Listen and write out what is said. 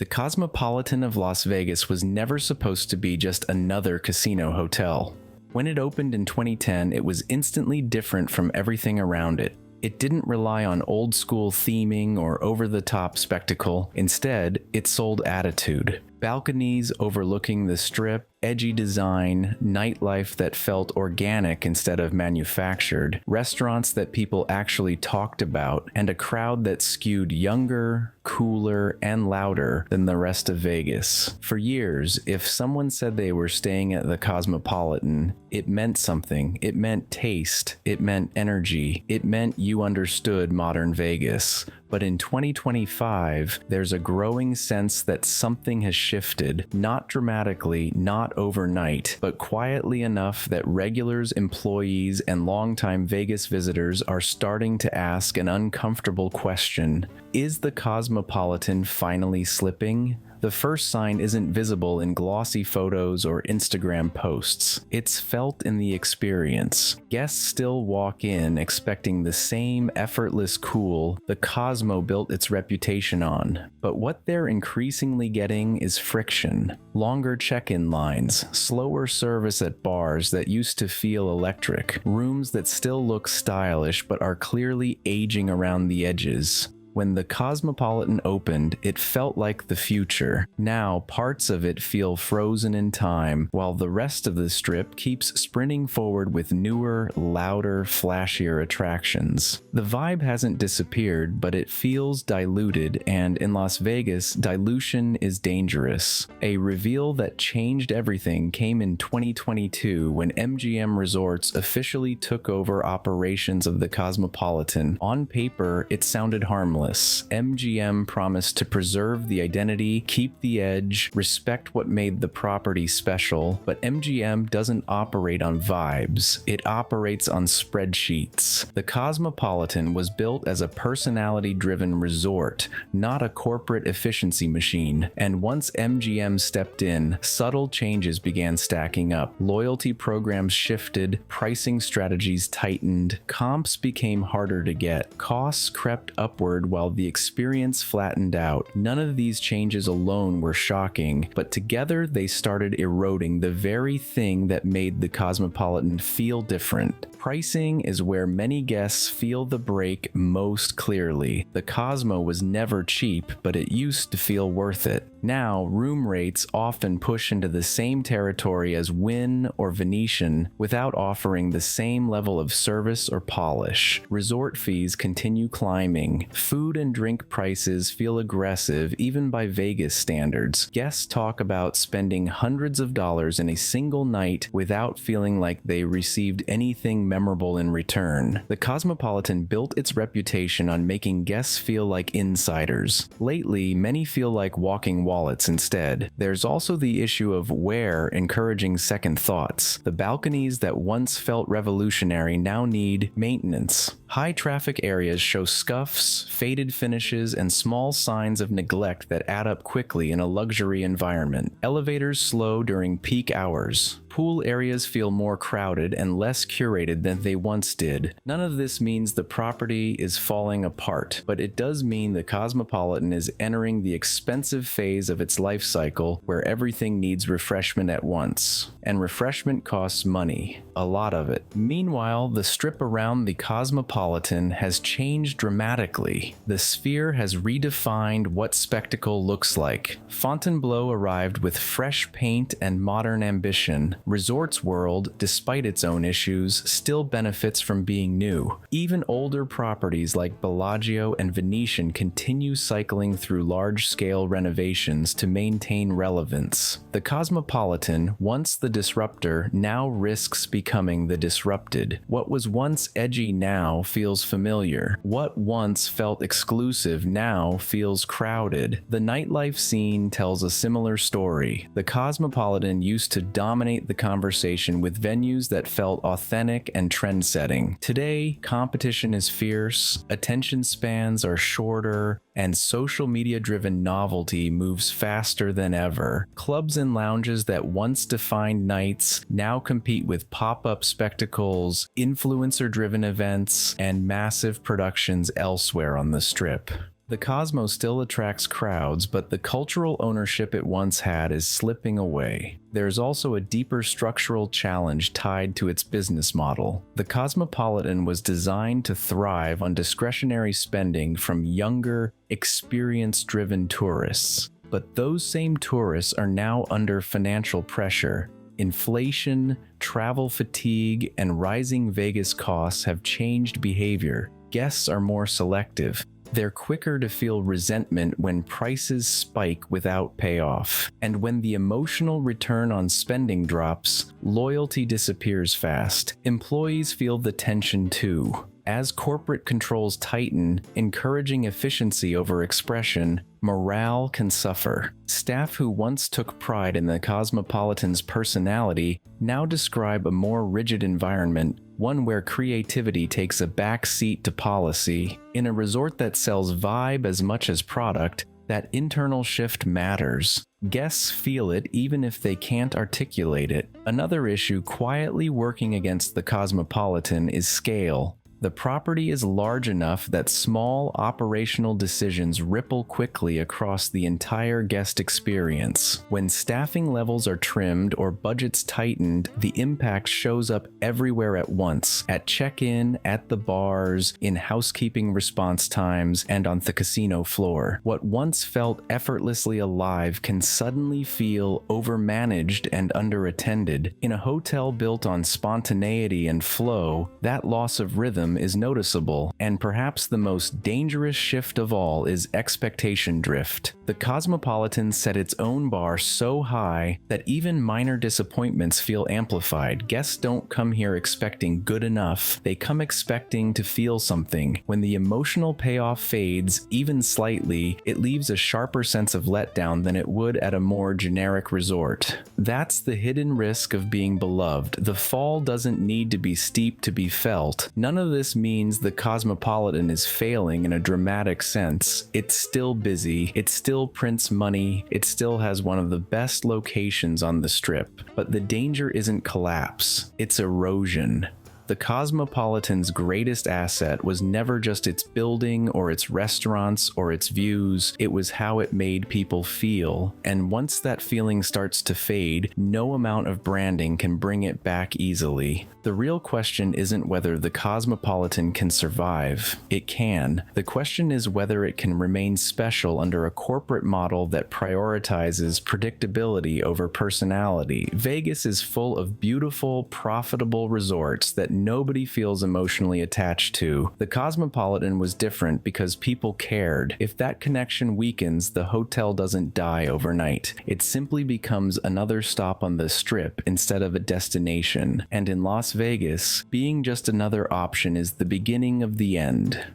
The Cosmopolitan of Las Vegas was never supposed to be just another casino hotel. When it opened in 2010, it was instantly different from everything around it. It didn't rely on old-school theming or over-the-top spectacle. Instead, it sold attitude. Balconies overlooking the Strip, edgy design, nightlife that felt organic instead of manufactured, restaurants that people actually talked about, and a crowd that skewed younger, cooler, and louder than the rest of Vegas. For years, if someone said they were staying at the Cosmopolitan, it meant something. It meant taste. It meant energy. It meant you understood modern Vegas. But in 2025, there's a growing sense that something has shifted, not dramatically, not overnight, but quietly enough that regulars, employees, and longtime Vegas visitors are starting to ask an uncomfortable question. Is the Cosmopolitan finally slipping? The first sign isn't visible in glossy photos or Instagram posts. It's felt in the experience. Guests still walk in expecting the same effortless cool the Cosmo built its reputation on. But what they're increasingly getting is friction. Longer check-in lines, slower service at bars that used to feel electric, rooms that still look stylish but are clearly aging around the edges. When the Cosmopolitan opened, it felt like the future. Now, parts of it feel frozen in time, while the rest of the Strip keeps sprinting forward with newer, louder, flashier attractions. The vibe hasn't disappeared, but it feels diluted, and in Las Vegas, dilution is dangerous. A reveal that changed everything came in 2022 when MGM Resorts officially took over operations of the Cosmopolitan. On paper, it sounded harmless. MGM promised to preserve the identity, keep the edge, respect what made the property special, but MGM doesn't operate on vibes. It operates on spreadsheets. The Cosmopolitan was built as a personality-driven resort, not a corporate efficiency machine. And once MGM stepped in, subtle changes began stacking up. Loyalty programs shifted, pricing strategies tightened, comps became harder to get, costs crept upward while the experience flattened out. None of these changes alone were shocking, but together they started eroding the very thing that made the Cosmopolitan feel different. Pricing is where many guests feel the break most clearly. The Cosmo was never cheap, but it used to feel worth it. Now, room rates often push into the same territory as Wynn or Venetian without offering the same level of service or polish. Resort fees continue climbing. Food and drink prices feel aggressive even by Vegas standards. Guests talk about spending hundreds of dollars in a single night without feeling like they received anything memorable in return. The Cosmopolitan built its reputation on making guests feel like insiders. Lately, many feel like walking wallets instead. There's also the issue of where encouraging second thoughts. The balconies that once felt revolutionary now need maintenance. High-traffic areas show scuffs, faded finishes, and small signs of neglect that add up quickly in a luxury environment. Elevators slow during peak hours. Pool areas feel more crowded and less curated than they once did. None of this means the property is falling apart, but it does mean the Cosmopolitan is entering the expensive phase of its life cycle where everything needs refreshment at once. And refreshment costs money, a lot of it. Meanwhile, the Strip around the Cosmopolitan has changed dramatically. The Sphere has redefined what spectacle looks like. Fontainebleau arrived with fresh paint and modern ambition. Resorts World, despite its own issues, still benefits from being new. Even older properties like Bellagio and Venetian continue cycling through large-scale renovations to maintain relevance. The Cosmopolitan, once the disruptor, now risks becoming the disrupted. What was once edgy now feels familiar. What once felt exclusive now feels crowded. The nightlife scene tells a similar story. The Cosmopolitan used to dominate the conversation with venues that felt authentic and trend-setting. Today, competition is fierce, attention spans are shorter, and social media-driven novelty moves faster than ever. Clubs and lounges that once defined nights now compete with pop-up spectacles, influencer-driven events, and massive productions elsewhere on the Strip. The Cosmo still attracts crowds, but the cultural ownership it once had is slipping away. There's also a deeper structural challenge tied to its business model. The Cosmopolitan was designed to thrive on discretionary spending from younger, experience-driven tourists. But those same tourists are now under financial pressure. Inflation, travel fatigue, and rising Vegas costs have changed behavior. Guests are more selective. They're quicker to feel resentment when prices spike without payoff. And when the emotional return on spending drops, loyalty disappears fast. Employees feel the tension too. As corporate controls tighten, encouraging efficiency over expression, morale can suffer. Staff who once took pride in the Cosmopolitan's personality now describe a more rigid environment, one where creativity takes a back seat to policy. In a resort that sells vibe as much as product, that internal shift matters. Guests feel it even if they can't articulate it. Another issue quietly working against the Cosmopolitan is scale. The property is large enough that small operational decisions ripple quickly across the entire guest experience. When staffing levels are trimmed or budgets tightened, the impact shows up everywhere at once, at check-in, at the bars, in housekeeping response times, and on the casino floor. What once felt effortlessly alive can suddenly feel overmanaged and underattended. In a hotel built on spontaneity and flow, that loss of rhythm is noticeable, and perhaps the most dangerous shift of all is expectation drift. The Cosmopolitan set its own bar so high that even minor disappointments feel amplified. Guests don't come here expecting good enough, they come expecting to feel something. When the emotional payoff fades, even slightly, it leaves a sharper sense of letdown than it would at a more generic resort. That's the hidden risk of being beloved. The fall doesn't need to be steep to be felt. None of this means the Cosmopolitan is failing in a dramatic sense. It's still busy, it still prints money, it still has one of the best locations on the Strip. But the danger isn't collapse, it's erosion. The Cosmopolitan's greatest asset was never just its building or its restaurants or its views, it was how it made people feel. And once that feeling starts to fade, no amount of branding can bring it back easily. The real question isn't whether the Cosmopolitan can survive. It can. The question is whether it can remain special under a corporate model that prioritizes predictability over personality. Vegas is full of beautiful, profitable resorts that nobody feels emotionally attached to. The Cosmopolitan was different because people cared. If that connection weakens, the hotel doesn't die overnight. It simply becomes another stop on the Strip instead of a destination. And in Las Vegas, being just another option is the beginning of the end.